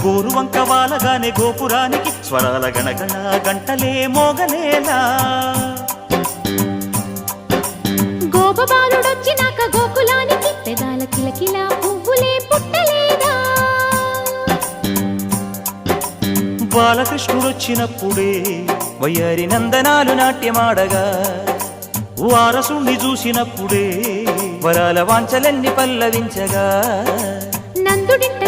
గోరువంక వాలగానే గోపురానికి స్వరాల గణగణ గంటలే మోగలేలా గోపబాలుడొచ్చినాక గోకులానికి పెదాల కిలకిల పువ్వులే పుట్టలేదా బాలకృష్ణుడొచ్చినప్పుడే వయ్యారి నందనాలు నాట్యమాడగా వారసుణ్ణి చూసినప్పుడే వరాల వాంఛలన్నీ పల్లవించగా నందుడింట